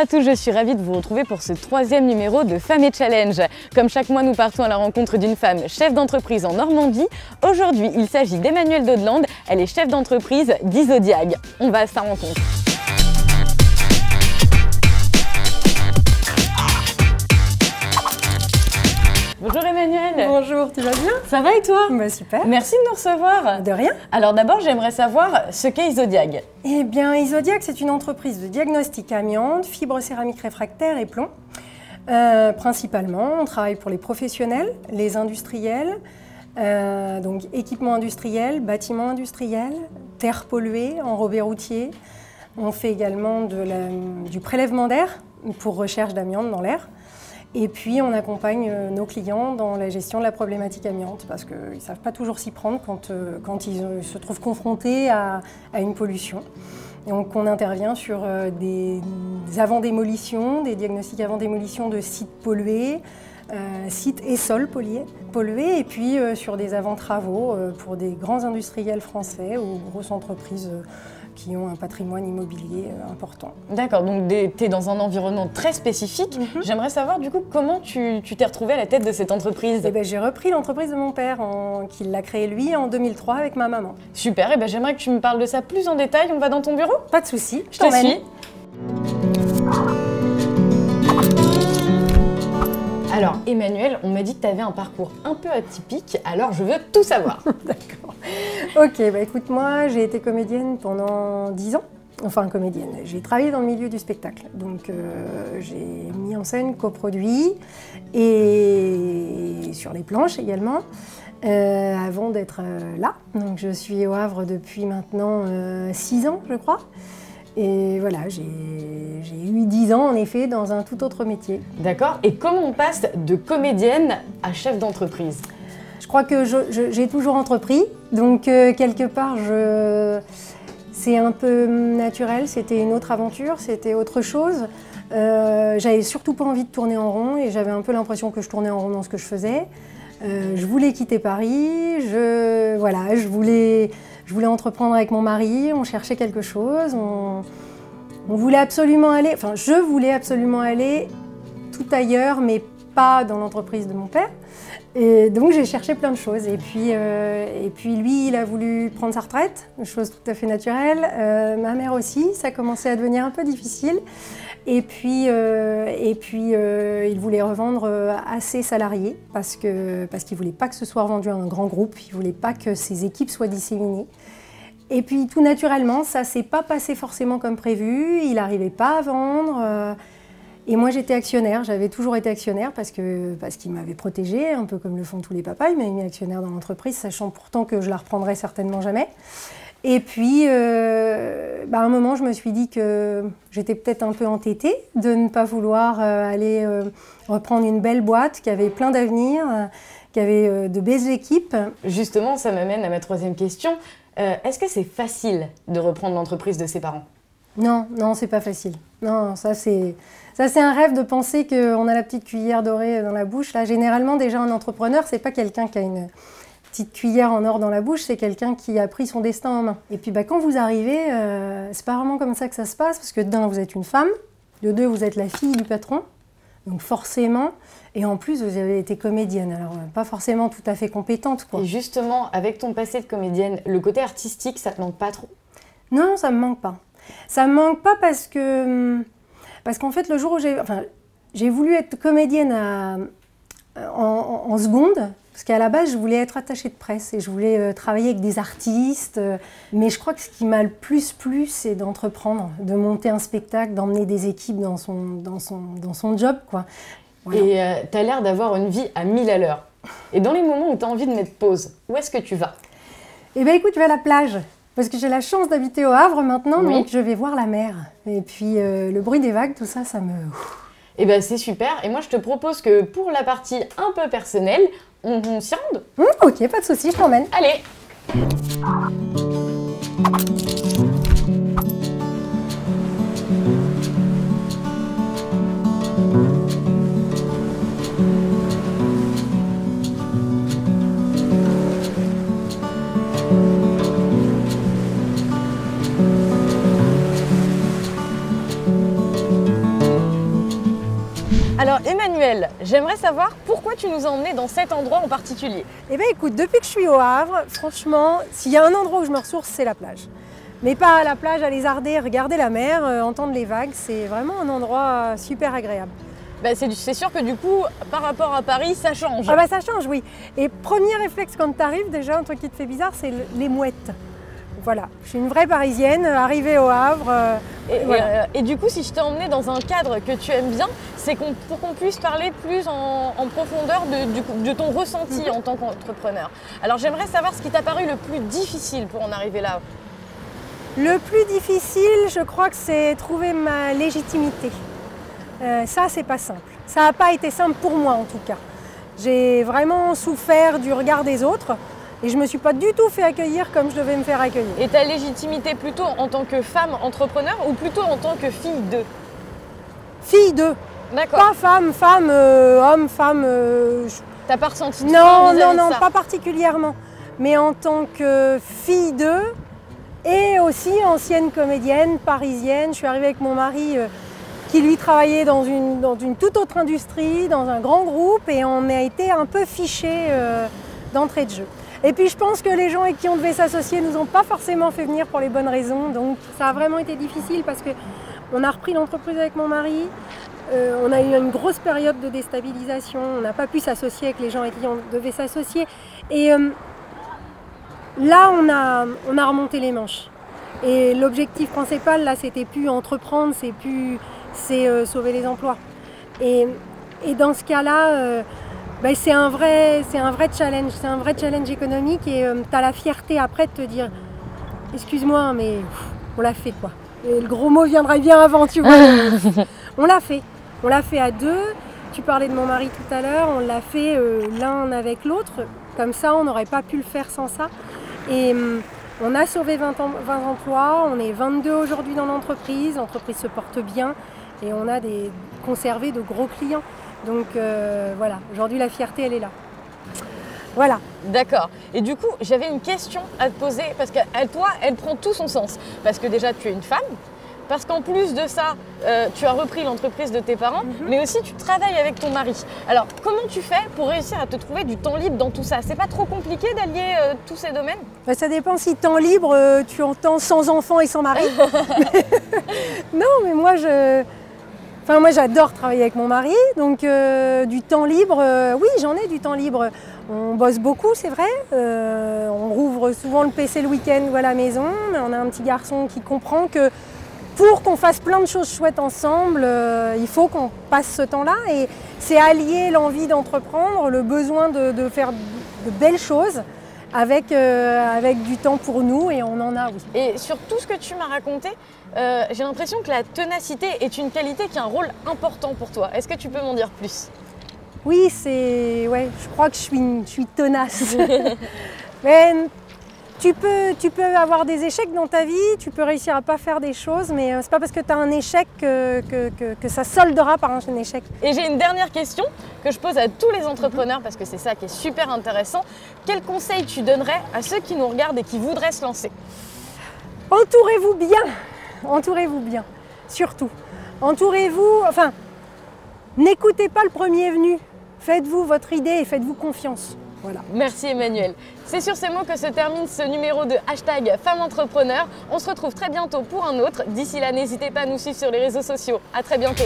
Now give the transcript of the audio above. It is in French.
à tous, je suis ravie de vous retrouver pour ce 3e numéro de Femmes et Challenge. Comme chaque mois, nous partons à la rencontre d'une femme chef d'entreprise en Normandie. Aujourd'hui, il s'agit d'Emmanuelle Daudeland. Elle est chef d'entreprise d'Isodiag. On va à sa rencontre. Bonjour Emmanuelle. Bonjour, tu vas bien? Ça va et toi? Bah super. Merci de nous recevoir. De rien. Alors d'abord, j'aimerais savoir ce qu'est Isodiag. Eh bien, Isodiag, c'est une entreprise de diagnostic amiante, fibres céramiques réfractaires et plomb. Principalement, on travaille pour les professionnels, les industriels, donc équipements industriels, bâtiments industriels, terres polluées, enrobés routiers. On fait également du prélèvement d'air pour recherche d'amiante dans l'air. Et puis on accompagne nos clients dans la gestion de la problématique amiante parce qu'ils ne savent pas toujours s'y prendre quand ils se trouvent confrontés à une pollution. Et donc on intervient sur des avant-démolitions, des diagnostics avant-démolition de sites pollués, sites et sols pollués, et puis sur des avant-travaux pour des grands industriels français ou grosses entreprises qui ont un patrimoine immobilier important. D'accord, donc tu es dans un environnement très spécifique. J'aimerais savoir du coup comment tu t'es retrouvée à la tête de cette entreprise. Eh ben, j'ai repris l'entreprise de mon père, qui l'a créée lui en 2003 avec ma maman. Super, ben, j'aimerais que tu me parles de ça plus en détail. On va dans ton bureau? Pas de souci, je te suis. Alors Emmanuelle, on m'a dit que tu avais un parcours un peu atypique, alors je veux tout savoir. D'accord. Ok, bah écoute, moi j'ai été comédienne pendant 10 ans. Enfin comédienne, j'ai travaillé dans le milieu du spectacle. Donc j'ai mis en scène, coproduit et sur les planches également. Avant d'être là. Donc je suis au Havre depuis maintenant 6 ans je crois. Et voilà, j'ai eu 10 ans en effet dans un tout autre métier. D'accord, et comment on passe de comédienne à chef d'entreprise? Je crois que j'ai toujours entrepris, donc quelque part c'est un peu naturel, c'était une autre aventure, c'était autre chose. J'avais surtout pas envie de tourner en rond et j'avais un peu l'impression que je tournais en rond dans ce que je faisais. Je voulais quitter Paris, je voulais entreprendre avec mon mari, on cherchait quelque chose, on voulait absolument aller, enfin je voulais absolument aller tout ailleurs, mais pas dans l'entreprise de mon père. Et donc j'ai cherché plein de choses. Et puis lui, il a voulu prendre sa retraite, une chose tout à fait naturelle. Ma mère aussi, ça commençait à devenir un peu difficile. Et puis il voulait revendre à ses salariés parce qu'il ne voulait pas que ce soit revendu à un grand groupe, il ne voulait pas que ses équipes soient disséminées. Et puis tout naturellement, ça ne s'est pas passé forcément comme prévu, il n'arrivait pas à vendre. Et moi j'étais actionnaire, j'avais toujours été actionnaire parce qu'il m'avait protégée, un peu comme le font tous les papas, il m'avait mis actionnaire dans l'entreprise, sachant pourtant que je la reprendrais certainement jamais. Et puis, à un moment, je me suis dit que j'étais peut-être un peu entêtée de ne pas vouloir aller reprendre une belle boîte qui avait plein d'avenir, qui avait de belles équipes. Justement, ça m'amène à ma 3e question. Est-ce que c'est facile de reprendre l'entreprise de ses parents? Non, c'est pas facile. Non, ça c'est un rêve de penser qu'on a la petite cuillère dorée dans la bouche. Là, généralement, déjà, un entrepreneur, c'est pas quelqu'un qui a une petite cuillère en or dans la bouche, c'est quelqu'un qui a pris son destin en main. Et puis quand vous arrivez, c'est pas vraiment comme ça que ça se passe, parce que d'un, vous êtes une femme, de deux, vous êtes la fille du patron, donc forcément, et en plus, vous avez été comédienne, alors pas forcément tout à fait compétente, quoi. Et justement, avec ton passé de comédienne, le côté artistique, ça te manque pas trop? Non, ça me manque pas. Ça me manque pas parce qu'en fait, le jour où j'ai voulu être comédienne en seconde, parce qu'à la base, je voulais être attachée de presse et je voulais travailler avec des artistes. Mais je crois que ce qui m'a le plus plu, c'est d'entreprendre, de monter un spectacle, d'emmener des équipes dans son job, quoi. Voilà. Et tu as l'air d'avoir une vie à 1000 à l'heure. Et dans les moments où tu as envie de mettre pause, où est-ce que tu vas? Eh bien écoute, je vais à la plage. Parce que j'ai la chance d'habiter au Havre maintenant, oui. Donc je vais voir la mer. Et puis le bruit des vagues, tout ça, ça me... Eh bien c'est super. Et moi je te propose que pour la partie un peu personnelle, on s'y rende. Ok, pas de souci, je t'emmène. Allez. Angèle, j'aimerais savoir pourquoi tu nous as emmenés dans cet endroit en particulier. Eh bien écoute, depuis que je suis au Havre, franchement, s'il y a un endroit où je me ressource, c'est la plage. Mais pas à la plage, à lézarder, regarder la mer, entendre les vagues, c'est vraiment un endroit super agréable. Bah, c'est sûr que du coup, par rapport à Paris, ça change. Ah bah ça change, oui. Et premier réflexe quand tu arrives, déjà, un truc qui te fait bizarre, c'est les mouettes. Voilà, je suis une vraie Parisienne, arrivée au Havre. Voilà. Et du coup, si je t'ai emmené dans un cadre que tu aimes bien, c'est pour qu'on puisse parler plus en profondeur de ton ressenti en tant qu'entrepreneur. Alors j'aimerais savoir ce qui t'a paru le plus difficile pour en arriver là. Le plus difficile, je crois que c'est trouver ma légitimité. Ça, c'est pas simple. Ça n'a pas été simple pour moi en tout cas. J'ai vraiment souffert du regard des autres. Et je ne me suis pas du tout fait accueillir comme je devais me faire accueillir. Et ta légitimité plutôt en tant que femme entrepreneur ou plutôt en tant que fille d'eux? Fille d'eux. D'accord. Pas femme, homme, femme. T'as pas ressenti Non, pas particulièrement. Mais en tant que fille d'eux et aussi ancienne comédienne parisienne. Je suis arrivée avec mon mari qui lui travaillait dans une toute autre industrie, dans un grand groupe, et on a été un peu fichés d'entrée de jeu. Et puis je pense que les gens avec qui on devait s'associer ne nous ont pas forcément fait venir pour les bonnes raisons. Donc ça a vraiment été difficile parce qu'on a repris l'entreprise avec mon mari. On a eu une grosse période de déstabilisation. On n'a pas pu s'associer avec les gens avec qui on devait s'associer. Et là, on a remonté les manches. Et l'objectif principal, là, c'était plus entreprendre, c'est sauver les emplois. Et dans ce cas-là, c'est un vrai challenge économique et tu as la fierté après de te dire excuse-moi mais on l'a fait quoi. Et le gros mot viendrait bien avant, tu vois. On l'a fait à deux. Tu parlais de mon mari tout à l'heure, on l'a fait l'un avec l'autre, comme ça on n'aurait pas pu le faire sans ça. Et on a sauvé 20 emplois, on est 22 aujourd'hui dans l'entreprise se porte bien et on a conservé de gros clients. Donc voilà, aujourd'hui la fierté elle est là. Voilà. D'accord. Et du coup, j'avais une question à te poser parce que toi, elle prend tout son sens. Parce que déjà, tu es une femme. Parce qu'en plus de ça, tu as repris l'entreprise de tes parents, mais aussi tu travailles avec ton mari. Alors, comment tu fais pour réussir à te trouver du temps libre dans tout ça? C'est pas trop compliqué d'allier tous ces domaines? Ça dépend si temps libre, tu entends sans enfant et sans mari. Non, mais moi j'adore travailler avec mon mari, donc du temps libre, oui j'en ai du temps libre. On bosse beaucoup, c'est vrai, on rouvre souvent le PC le week-end ou à la maison, mais on a un petit garçon qui comprend que pour qu'on fasse plein de choses chouettes ensemble, il faut qu'on passe ce temps-là et c'est allier l'envie d'entreprendre, le besoin de faire de belles choses avec du temps pour nous et on en a, oui. Et sur tout ce que tu m'as raconté, j'ai l'impression que la ténacité est une qualité qui a un rôle important pour toi. Est-ce que tu peux m'en dire plus? Oui, je crois que je suis tenace. Mais tu peux avoir des échecs dans ta vie, tu peux réussir à pas faire des choses, mais c'est pas parce que tu as un échec que ça soldera par un échec. Et j'ai une dernière question que je pose à tous les entrepreneurs parce que c'est ça qui est super intéressant. Quel conseil tu donnerais à ceux qui nous regardent et qui voudraient se lancer? Entourez-vous bien, surtout. N'écoutez pas le premier venu, faites-vous votre idée et faites-vous confiance. Voilà. Merci Emmanuelle. C'est sur ces mots que se termine ce numéro de #Femme Entrepreneur. On se retrouve très bientôt pour un autre. D'ici là, n'hésitez pas à nous suivre sur les réseaux sociaux. À très bientôt.